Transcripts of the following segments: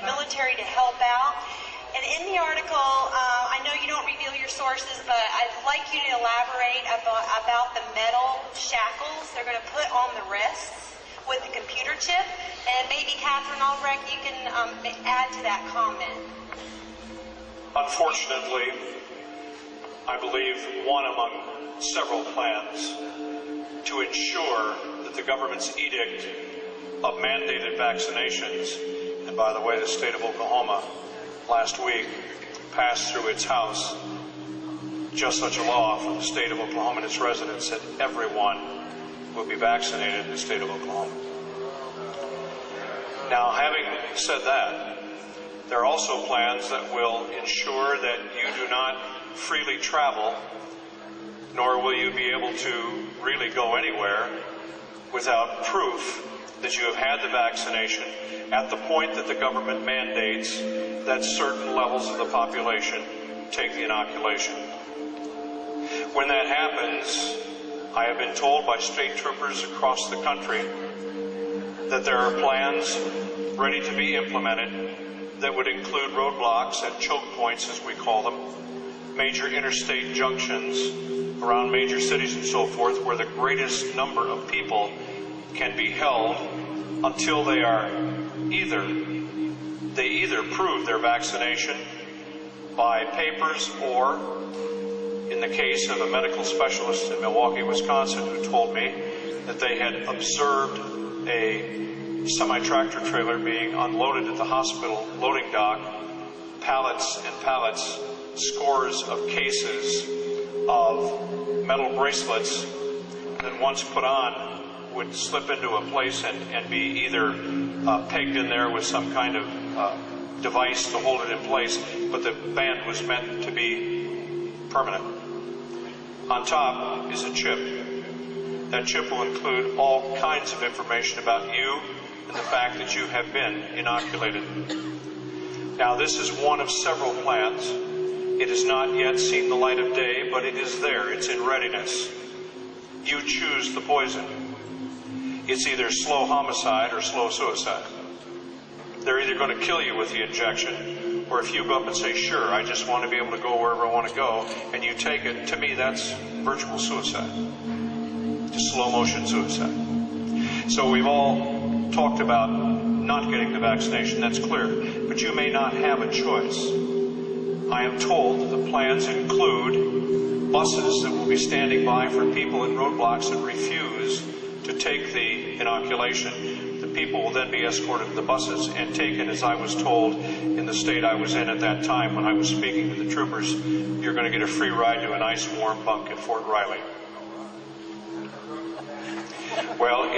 military to help out. And in the article, I know you don't reveal your sources, but I'd like you to elaborate about the metal shackles they're going to put on the wrists with the computer chip. And maybe Catherine Albrecht, you can add to that comment. Unfortunately, I believe one among several plans to ensure that the government's edict of mandated vaccinations, and by the way, the state of Oklahoma last week passed through its House just such a law for the state of Oklahoma and its residents that everyone will be vaccinated in the state of Oklahoma. Now, having said that, there are also plans that will ensure that you do not freely travel, nor will you be able to really go anywhere without proof that you have had the vaccination at the point that the government mandates that certain levels of the population take the inoculation. When that happens, I have been told by state troopers across the country that there are plans ready to be implemented that would include roadblocks and choke points, as we call them, major interstate junctions around major cities and so forth, where the greatest number of people can be held until they are either prove their vaccination by papers, or in the case of a medical specialist in Milwaukee, Wisconsin, who told me that they had observed a semi-tractor trailer being unloaded at the hospital loading dock, pallets and pallets, scores of cases of metal bracelets that once put on would slip into a place and be either pegged in there with some kind of device to hold it in place, but the band was meant to be permanent. On top is a chip. That chip will include all kinds of information about you and the fact that you have been inoculated. Now, this is one of several plans. It has not yet seen the light of day, but it is there. It's in readiness. You choose the poison. It's either slow homicide or slow suicide. They're either going to kill you with the injection, or if you go up and say, sure, I just want to be able to go wherever I want to go, and you take it, to me, that's virtual suicide. Just slow motion suicide. So we've all talked about not getting the vaccination, that's clear, but you may not have a choice. I am told that the plans include buses that will be standing by for people in roadblocks that refuse to take the inoculation. The people will then be escorted to the buses and taken, as I was told in the state I was in at that time when I was speaking to the troopers, you're going to get a free ride to a nice warm bunk at Fort Riley. Well,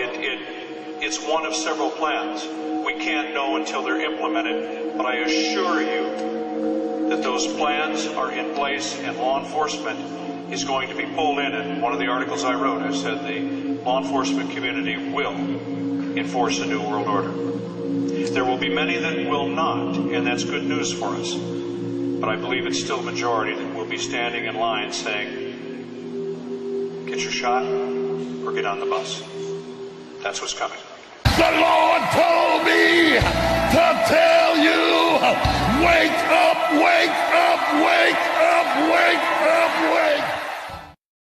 it's one of several plans. We can't know until they're implemented, but I assure you that those plans are in place, and law enforcement is going to be pulled in. And one of the articles I wrote, I said the law enforcement community will enforce a new world order. There will be many that will not, and that's good news for us. But I believe it's still a majority that will be standing in line saying, get your shot or get on the bus. That's what's coming. The Lord told me to tell you, wake up, wake up, wake up, wake up, wake up.